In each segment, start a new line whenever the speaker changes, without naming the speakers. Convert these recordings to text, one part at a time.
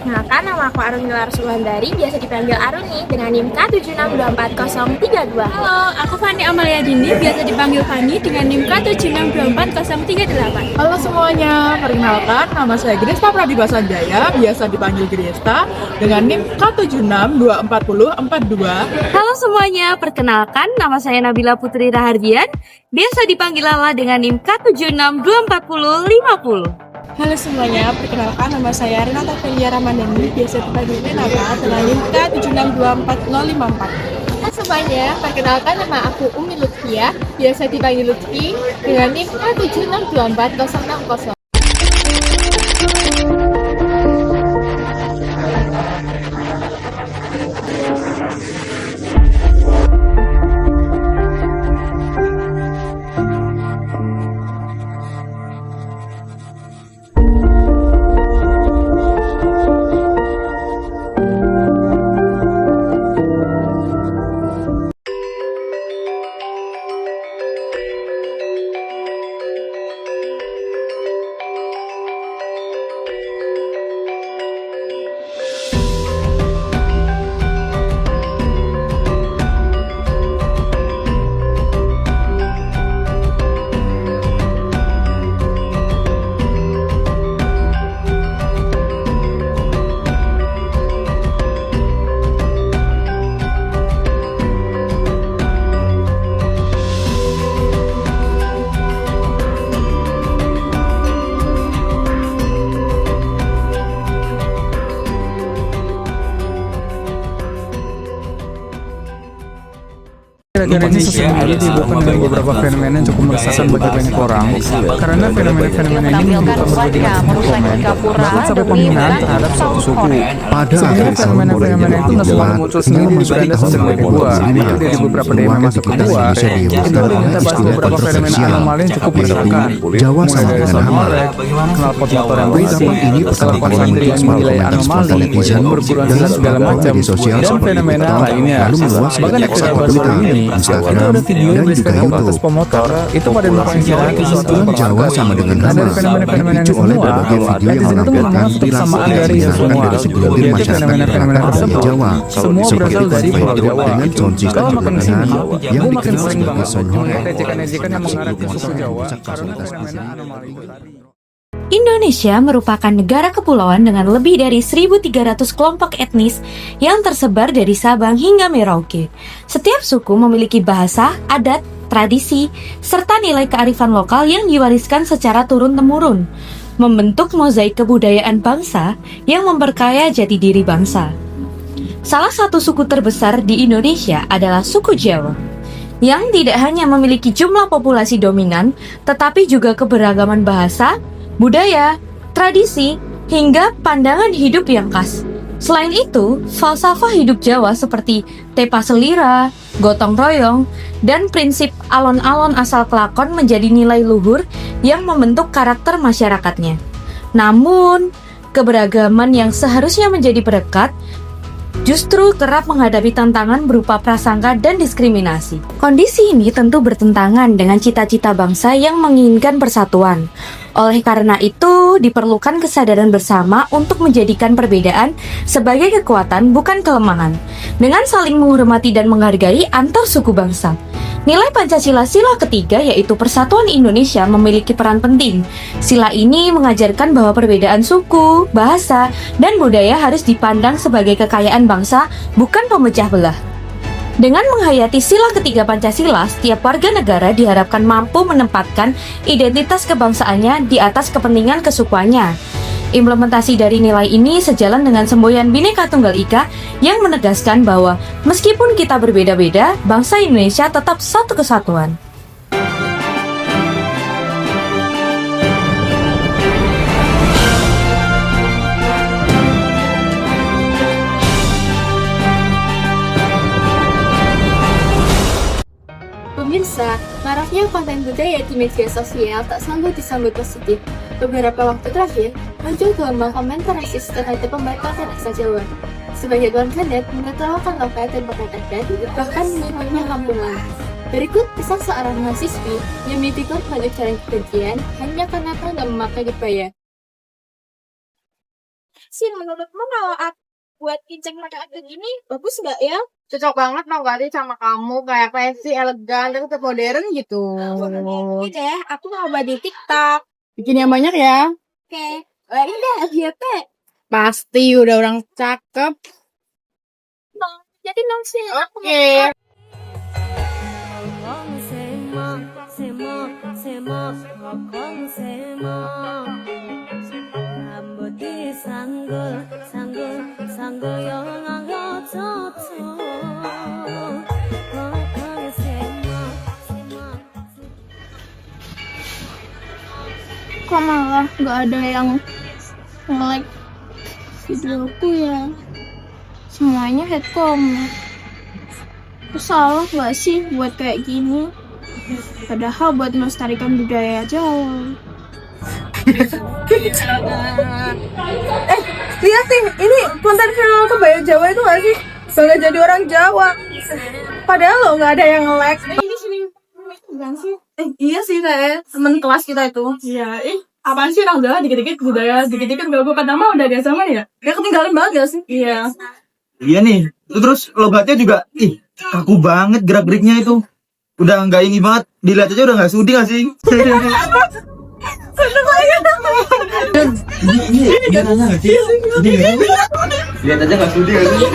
Perkenalkan, nama aku Aruni Larsulandari, biasa dipanggil Aruni dengan NIM K76240032.
Halo, aku Fani Amalia Dindi, biasa dipanggil Fani dengan NIM K76240038.
Halo semuanya, perkenalkan nama saya Grista Pradipa Sanjaya, biasa dipanggil Grista dengan NIM K76240042.
Halo semuanya, perkenalkan nama saya Nabila Putri Rahardian, biasa dipanggil Lala dengan NIM K76240050.
Halo semuanya, perkenalkan nama saya Renata Felia Ramadhani, biasa dipanggil Renata dengan NIM K76240054.
Halo semuanya, perkenalkan nama aku Umi Lutfia, biasa dipanggil Lutfi dengan NIM K76240060.
Kira-kira ini sesungguhnya dihubungkan dengan beberapa fenomena yang cukup meresahkan bagi banyak orang, karena fenomena-fenomena ini menimbulkan berbagai macam komen, bahkan sampai penghinaan terhadap suatu suku. Sebenarnya fenomena-fenomena itu nggak selalu muncul sendiri di beranda sosial media gua, tapi dari beberapa DM yang masuk ke gua, kita udah minta bahas beberapa fenomena anomali yang cukup meresahkan. Mulai dari soal molek, knalpot motor yang berisik, kelakuan santri yang menilai anomali, perburuan silat segala macam, dan fenomena lainnya. Bahkan episode baru ini itu ada video yang berisikan protes pemotor itu pada menginspirasi sesuatu yang
Jawa sama dengan nama
fenomena-fenomena ini
dipicu oleh
semua
berbagai video yang
itu
menampilkan
merupakan kesamaan dari semua
dari segelintir
yaitu
masyarakat
fenomena-fenomena
daerah
tersebut
Jawa
semua
seperti
berasal dari pulau
konflik
Jawa
dengan sound system
kalau makin kesini
berlebihan yang
gue makin
dikenal
sering
sebagai
banget
sound
melihat
horror.
ejekan-ejekan yang mengarah ke suku
Motor yang
Jawa
merusak
karena
fasilitas
fenomena
asli.
anomali itu tadi.
Indonesia merupakan negara kepulauan dengan lebih dari 1.300 kelompok etnis yang tersebar dari Sabang hingga Merauke. Setiap suku memiliki bahasa, adat, tradisi, serta nilai kearifan lokal yang diwariskan secara turun-temurun, membentuk mozaik kebudayaan bangsa yang memperkaya jati diri bangsa. Salah satu suku terbesar di Indonesia adalah suku Jawa, yang tidak hanya memiliki jumlah populasi dominan, tetapi juga keberagaman bahasa, budaya, tradisi, hingga pandangan hidup yang khas. Selain itu, falsafah hidup Jawa seperti tepa selira, gotong royong, dan prinsip alon-alon asal kelakon menjadi nilai luhur yang membentuk karakter masyarakatnya. Namun, keberagaman yang seharusnya menjadi perekat justru kerap menghadapi tantangan berupa prasangka dan diskriminasi. Kondisi ini tentu bertentangan dengan cita-cita bangsa yang menginginkan persatuan. Oleh karena itu, diperlukan kesadaran bersama untuk menjadikan perbedaan sebagai kekuatan bukan kelemahan, dengan saling menghormati dan menghargai antar suku bangsa. Nilai Pancasila sila ketiga yaitu persatuan Indonesia memiliki peran penting. Sila ini mengajarkan bahwa perbedaan suku, bahasa, dan budaya harus dipandang sebagai kekayaan bangsa, bukan pemecah belah. Dengan menghayati sila ketiga Pancasila, setiap warga negara diharapkan mampu menempatkan identitas kebangsaannya di atas kepentingan kesukuannya. Implementasi dari nilai ini sejalan dengan semboyan Bhinneka Tunggal Ika yang menegaskan bahwa meskipun kita berbeda-beda, bangsa Indonesia tetap satu kesatuan.
Pemirsa, maraknya konten budaya di media sosial tak selalu disambut positif. Beberapa waktu terakhir, muncul gelombang komentar rasis terhadap pembatasan bahasa Jawa. Sebagai warganet menertawakan lokal dan adat, bahkan menyebutnya kampungan. Berikut kisah seorang mahasiswi yang ditikung pada ujaran kebencian hanya karena tak memakai kebaya.
sih menurutmu kalau buat kinceng pakai akte gini bagus nggak ya?
Cocok banget tau gak sih sama kamu, kayak fancy, elegan, dan tetap modern gitu.
Ini deh, aku mau buat di TikTok.
Bikin yang banyak ya.
Oke, ini deh FYP.
Pasti udah orang cakep.
Jadi dong sih.
Oke.
Kok malah nggak ada yang like videoku ya? Semuanya head comment. Aku salah nggak sih buat kayak gini? Padahal buat melestarikan budaya Jawa.
Lihat sih, ini konten viral kebaya Jawa itu nggak sih? Bangga jadi orang Jawa. Padahal lo nggak ada yang like.
Ini sini. Bukan sih.
Iya sih kayak temen kelas kita itu.
Iya, apaan sih orang Jawa dikit-dikit budaya, dikit-dikit gak bukan nama udah biasa zaman ya?
Ya ketinggalan banget gak sih?
Iya.
Iya nih, terus logatnya juga, kaku banget gerak-geriknya itu. Udah nggak ini banget, dilihat aja udah nggak sudi nggak sih? Ini nggak sih? Lihat aja nggak sudi nggak sih?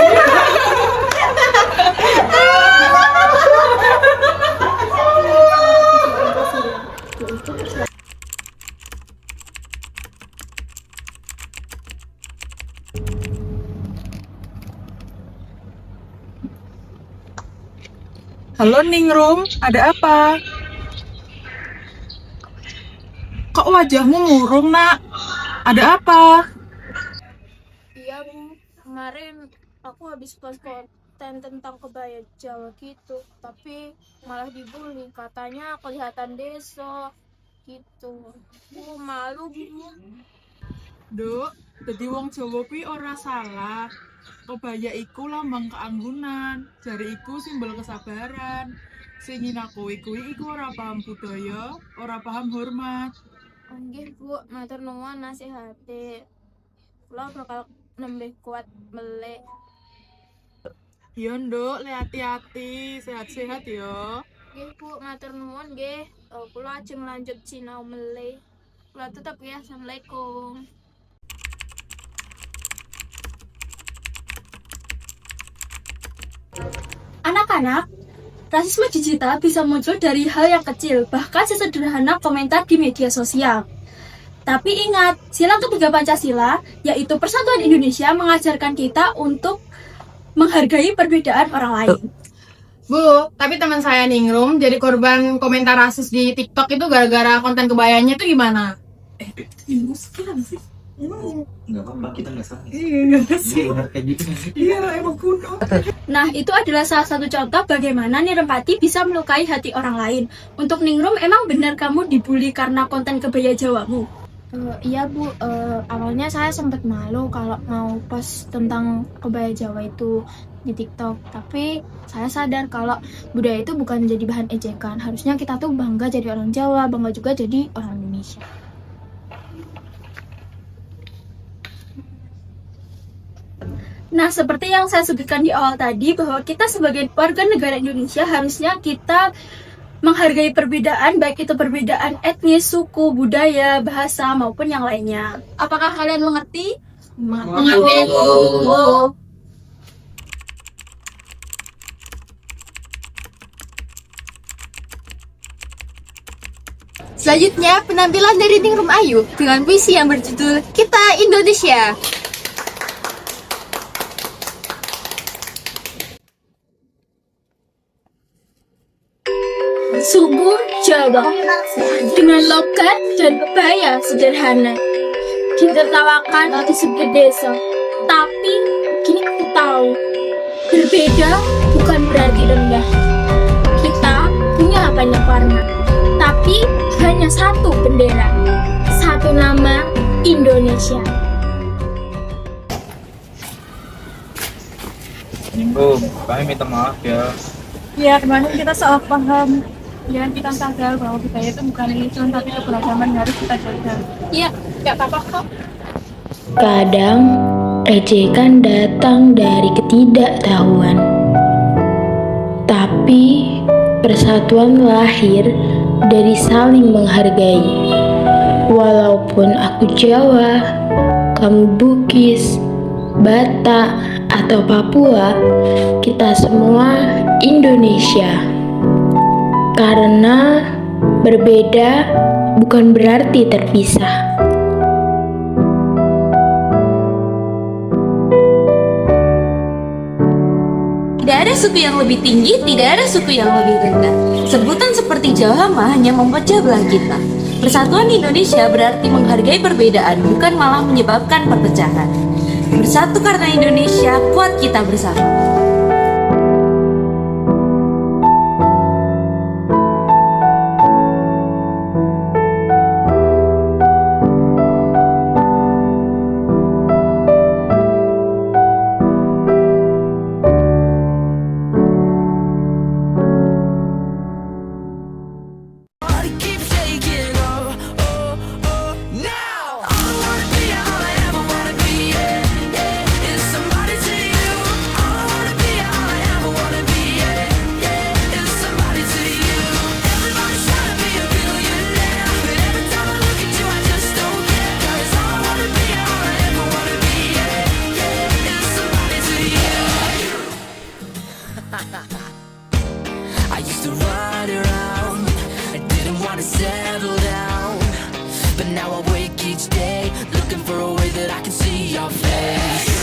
Halo Ningrum, ada apa? Kok wajahmu murung, Nak? Ada apa?
Iya, kemarin aku habis post konten tentang kebaya Jawa gitu, tapi malah dibully, katanya kelihatan desa gitu. Aku malu gitu.
Duk, jadi wong Jawa kuwi ora salah. Kebaya iku lambang keanggunan, jari iku simbol kesabaran. Sing nginakowi kuwi iku ora paham budaya, ora paham hormat.
Nggih, Bu, matur nuwun nasihate. Kula bakal nembih kuat melek.
Yo Nduk, hati-hati, sehat-sehat yo.
Nggih, Bu, matur nuwun nggih. Kula ajeng lanjut sinau melek. Kula tutup ya. Assalamualaikum.
Anak-anak, rasisme digital bisa muncul dari hal yang kecil, bahkan sesederhana komentar di media sosial. Tapi ingat, sila ketiga Pancasila, yaitu Persatuan Indonesia, mengajarkan kita untuk menghargai perbedaan orang lain.
Bu, tapi teman saya Ningrum jadi korban komentar rasis di TikTok itu gara-gara konten kebayanya itu gimana?
Nggak apa-apa, kita nggak salah.
Iya sih.
Kayak gitu nggak sih?
Iya, emang kuno.
Nah, itu adalah salah satu contoh bagaimana nirempati bisa melukai hati orang lain. Untuk Ningrum, emang benar kamu dibully karena konten kebaya Jawamu?
Iya, Bu, awalnya saya sempat malu kalau mau post tentang kebaya Jawa itu di TikTok. Tapi saya sadar kalau budaya itu bukan jadi bahan ejekan. Harusnya kita tuh bangga jadi orang Jawa, bangga juga jadi orang Indonesia.
Nah, seperti yang saya sebutkan di awal tadi, bahwa kita sebagai warga negara Indonesia harusnya kita menghargai perbedaan, baik itu perbedaan etnis, suku, budaya, bahasa, maupun yang lainnya. Apakah kalian mengerti?
Mengerti, Bu.
Selanjutnya, penampilan dari Ningrum Ayu dengan puisi yang berjudul Kita Indonesia.
Suku Jawa dengan logat dan kebaya sederhana ditertawakan di sebuah desa. Tapi kini aku tahu, berbeda bukan berarti rendah. Kita punya banyak warna, tapi hanya satu bendera, satu nama, Indonesia.
Ningrum, kami minta maaf ya.
Ya, kemarin kita salah paham. Jangan kita sadar bahwa budaya itu bukan religion, tapi keberagaman yang harus kita jaga.
Iya,
Gak apa-apa kok.
Kadang, ejekan datang dari ketidaktahuan. Tapi, persatuan lahir dari saling menghargai. Walaupun aku Jawa, kamu Bugis, Batak, atau Papua, kita semua Indonesia. Karena berbeda bukan berarti terpisah.
Tidak ada suku yang lebih tinggi, tidak ada suku yang lebih rendah. Sebutan seperti Jawa mah hanya memecah belah kita. Persatuan Indonesia berarti menghargai perbedaan, bukan malah menyebabkan perpecahan. Bersatu karena Indonesia, kuat kita bersama.
I used to run around, I didn't want to settle down, but now I wake each day looking for a way that I can see your face.